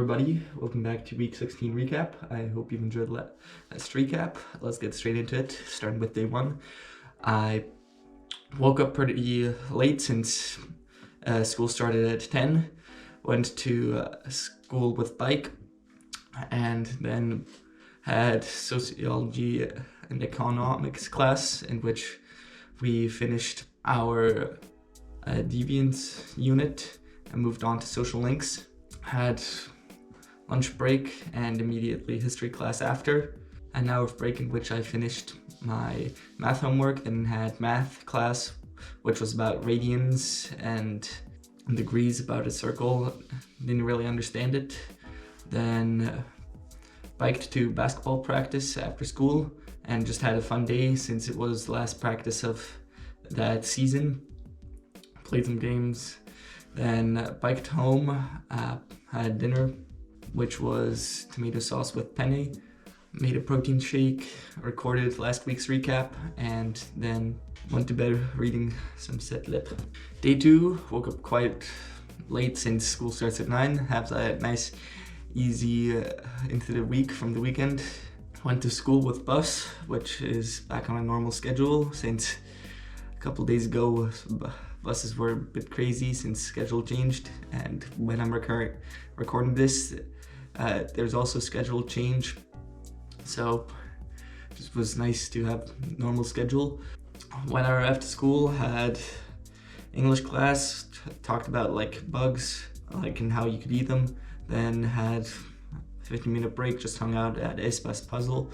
Everybody, welcome back to week 16 recap. I hope you've enjoyed the last recap. Let's get straight into it, starting with day one. I woke up pretty late since school started at 10, went to school with bike, and then had sociology and economics class in which we finished our deviance unit and moved on to social links. Had lunch break and immediately history class after. An hour of break in which I finished my math homework, then had math class, which was about radians and degrees about a circle. Didn't really understand it. Then biked to basketball practice after school and just had a fun day since it was the last practice of that season. Played some games, then biked home, had dinner, which was tomato sauce with penne, made a protein shake, recorded last week's recap, and then went to bed reading some Set Lip. Day two, woke up quite late since school starts at 9, have that nice easy into the week from the weekend. Went to school with bus, which is back on a normal schedule since a couple days ago buses were a bit crazy since schedule changed, and when I'm recording this, there's also schedule change, so it just was nice to have normal schedule. When I arrived to school, had English class, talked about like bugs, like and how you could eat them, then had 15-minute break, just hung out at Espace Puzzle,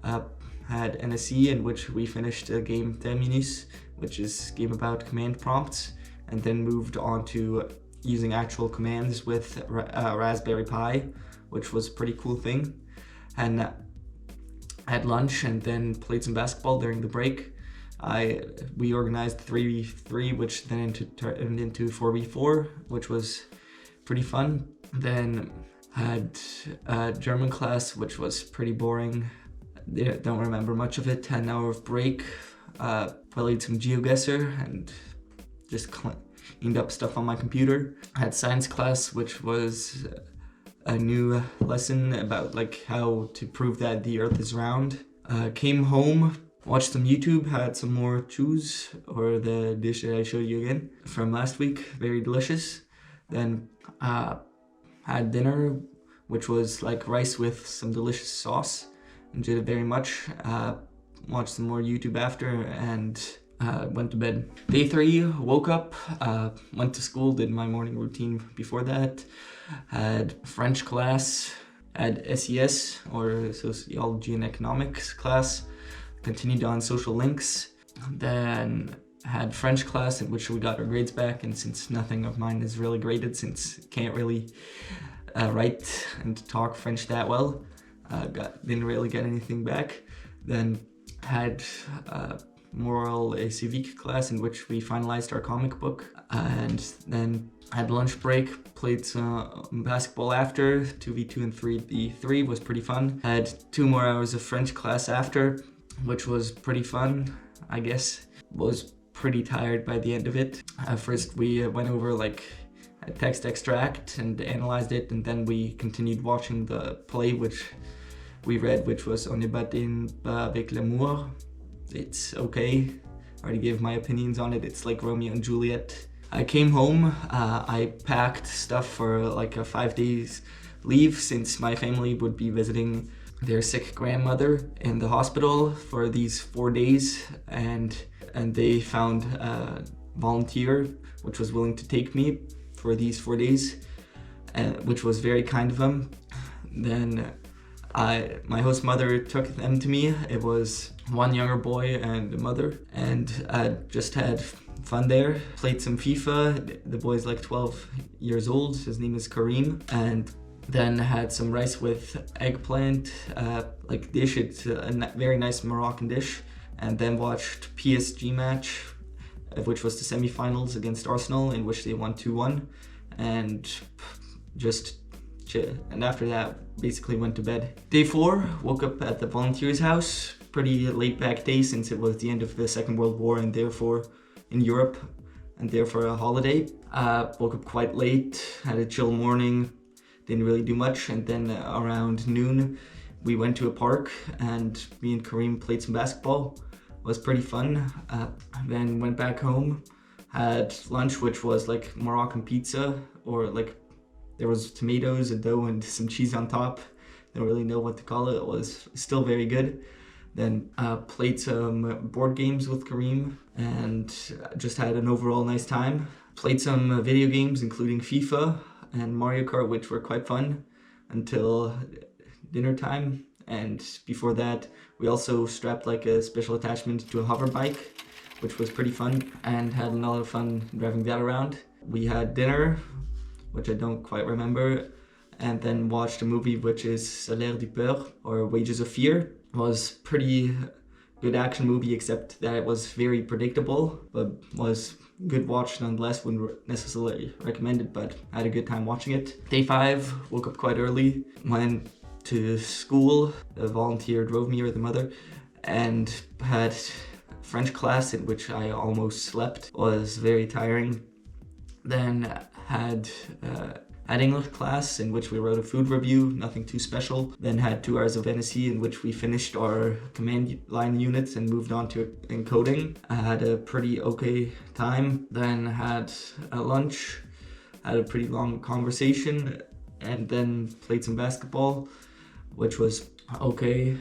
had NSE in which we finished a game Terminus, which is a game about command prompts, and then moved on to using actual commands with Raspberry Pi, which was a pretty cool thing. And had lunch and then played some basketball during the break. We organized 3v3, which then turned into 4v4, which was pretty fun. Then had German class, which was pretty boring. Don't remember much of it. Had an hour of break, played some GeoGuessr and just cleaned up stuff on my computer. I had science class, which was a new lesson about like how to prove that the earth is round. Came home, watched some YouTube, had some more choux, or the dish that I showed you again from last week, very delicious. Then had dinner, which was like rice with some delicious sauce. Enjoyed it very much. Watched some more YouTube after and went to bed. Day 3, woke up, went to school, did my morning routine before that, had French class, had SES or Sociology and Economics class, continued on social links, then had French class in which we got our grades back, and since nothing of mine is really graded since can't really write and talk French that well, didn't really get anything back. Then had moral et civique class in which we finalized our comic book, and then had lunch break, played some basketball after, 2v2 and 3v3 was pretty fun. Had 2 more hours of French class after, which was pretty fun, I guess. Was pretty tired by the end of it. First we went over like a text extract and analyzed it, and then we continued watching the play which we read, which was On ne bâtit pas avec l'amour. It's okay. I already gave my opinions on it. It's like Romeo and Juliet. I came home. I packed stuff for like a 5 days leave since my family would be visiting their sick grandmother in the hospital for these 4 days, and they found a volunteer which was willing to take me for these 4 days, which was very kind of them. Then my host mother took them to me. It was one younger boy and a mother, and I just had fun there. Played some FIFA. The boy's like 12 years old. His name is Kareem. And then had some rice with eggplant, like dish. It's a very nice Moroccan dish. And then watched PSG match, which was the semi-finals against Arsenal, in which they won 2-1. And just chill. And after that, basically went to bed. Day 4, woke up at the volunteer's house. Pretty laid back day since it was the end of the Second World War and therefore in Europe, and therefore a holiday. Woke up quite late, had a chill morning, didn't really do much. And then around noon, we went to a park and me and Kareem played some basketball. It was pretty fun. Then went back home, had lunch, which was like Moroccan pizza, or like there was tomatoes, a dough, and some cheese on top. Don't really know what to call it. It was still very good. Then played some board games with Kareem and just had an overall nice time. Played some video games, including FIFA and Mario Kart, which were quite fun until dinner time. And before that, we also strapped like a special attachment to a hover bike, which was pretty fun, and had a lot of fun driving that around. We had dinner, which I don't quite remember, and then watched a movie which is Salaire du Peur, or Wages of Fear. It was pretty good action movie, except that it was very predictable, but was good watch nonetheless. Wouldn't necessarily recommend it, but I had a good time watching it. Day 5, woke up quite early, went to school. A volunteer drove me, or the mother, and had French class in which I almost slept. It was very tiring. Then had English class in which we wrote a food review, nothing too special. Then had 2 hours of NSE in which we finished our command line units and moved on to encoding. I had a pretty okay time. Then had a lunch, had a pretty long conversation, and then played some basketball, which was okay.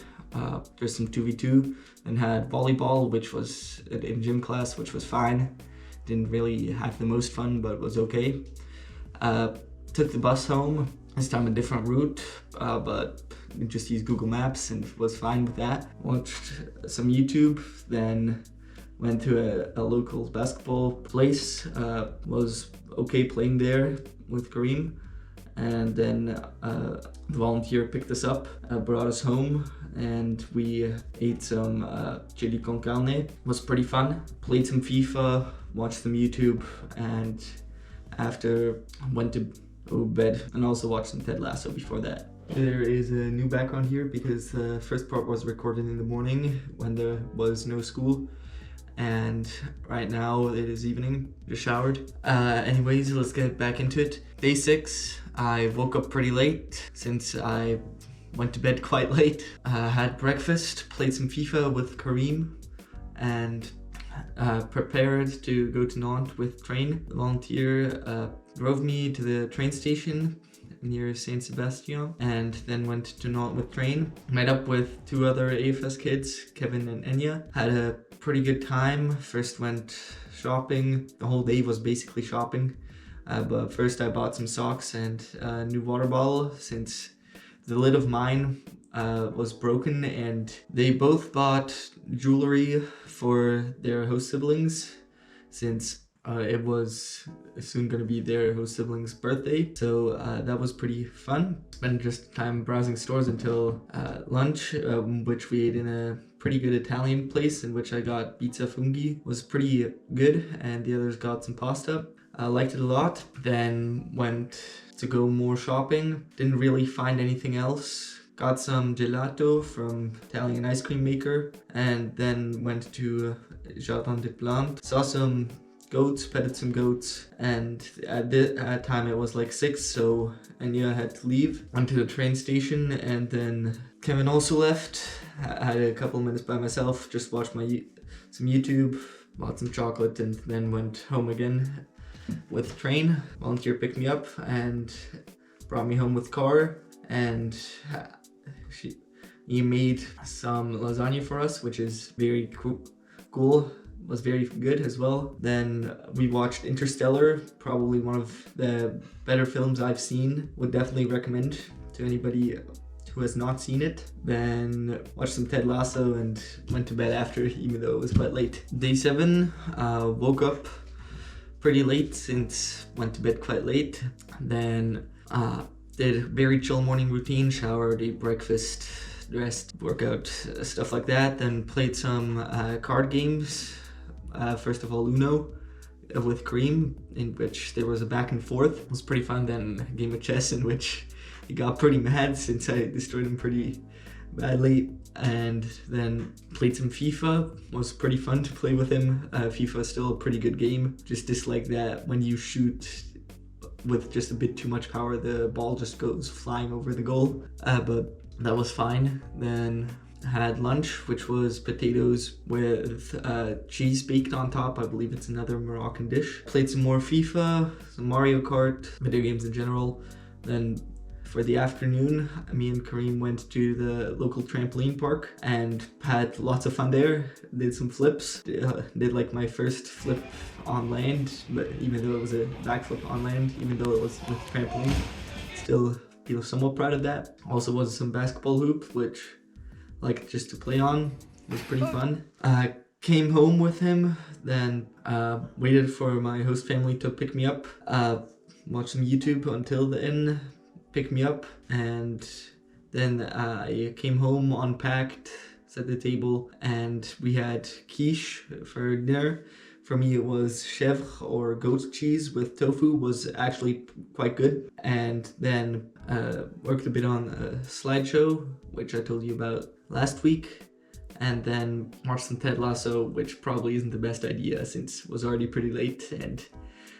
Just some 2v2. Then had volleyball, which was in gym class, which was fine. Didn't really have the most fun, but was okay. Took the bus home, this time a different route, but just used Google Maps and was fine with that. Watched some YouTube, then went to a local basketball place, was okay playing there with Kareem. And then the volunteer picked us up, brought us home, and we ate some chili con carne. It was pretty fun. Played some FIFA, watched some YouTube, and after went to bed, and also watched some Ted Lasso before that. There is a new background here because the first part was recorded in the morning when there was no school, and right now it is evening. Just showered. Anyways, let's get back into it. Day 6, I woke up pretty late since I went to bed quite late. Had breakfast, played some FIFA with Kareem, and prepared to go to Nantes with train. The volunteer drove me to the train station near Saint Sebastian, and then went to Nantes with train. Met up with 2 other AFS kids, Kevin and Enya. Had a pretty good time. First went shopping. The whole day was basically shopping. But first I bought some socks and a new water bottle, since the lid of mine was broken, and they both bought jewelry for their host siblings, since it was soon going to be their host siblings' birthday. So that was pretty fun. Spent just time browsing stores until lunch, which we ate in a pretty good Italian place, in which I got pizza funghi. It was pretty good, and the others got some pasta. I liked it a lot. Then went to go more shopping. Didn't really find anything else. Got some gelato from Italian ice cream maker, and then went to Jardin des Plantes. Saw some goats, petted some goats, and at that time it was like 6, so Enya had to leave. Went to the train station, and then Kevin also left. I had a couple minutes by myself, just watched some YouTube, bought some chocolate, and then went home again with train. Volunteer picked me up and brought me home with car, and he made some lasagna for us, which is very cool. Was very good as well. Then we watched Interstellar, probably one of the better films I've seen. Would definitely recommend to anybody who has not seen it. Then watched some Ted Lasso and went to bed after, even though it was quite late. Day 7, woke up pretty late since went to bed quite late. Then did a very chill morning routine, showered, ate breakfast, dressed, workout, stuff like that. Then played some card games. First of all, Uno with Kareem, in which there was a back and forth. It was pretty fun. Then a game of chess in which he got pretty mad since I destroyed him pretty badly. And then played some FIFA. It was pretty fun to play with him. FIFA is still a pretty good game. Just dislike that when you shoot with just a bit too much power, the ball just goes flying over the goal. But that was fine. Then had lunch, which was potatoes with cheese baked on top. I believe it's another Moroccan dish. Played some more FIFA, some Mario Kart, video games in general. Then for the afternoon, me and Kareem went to the local trampoline park and had lots of fun there. Did some flips, did like my first flip on land, but even though it was a backflip on land, even though it was with trampoline, still feel somewhat proud of that. Also was some basketball hoop, which like just to play on, was pretty fun. Came home with him, then waited for my host family to pick me up, watched some YouTube until then, pick me up, and then I came home, unpacked, set the table, and we had quiche for dinner. For me, it was chèvre or goat cheese with tofu, was actually quite good. And then worked a bit on a slideshow, which I told you about last week. And then watched some Ted Lasso, which probably isn't the best idea since it was already pretty late and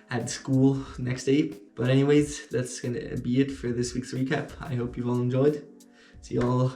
had school next day. But anyways, that's gonna be it for this week's recap. I hope you've all enjoyed. See you all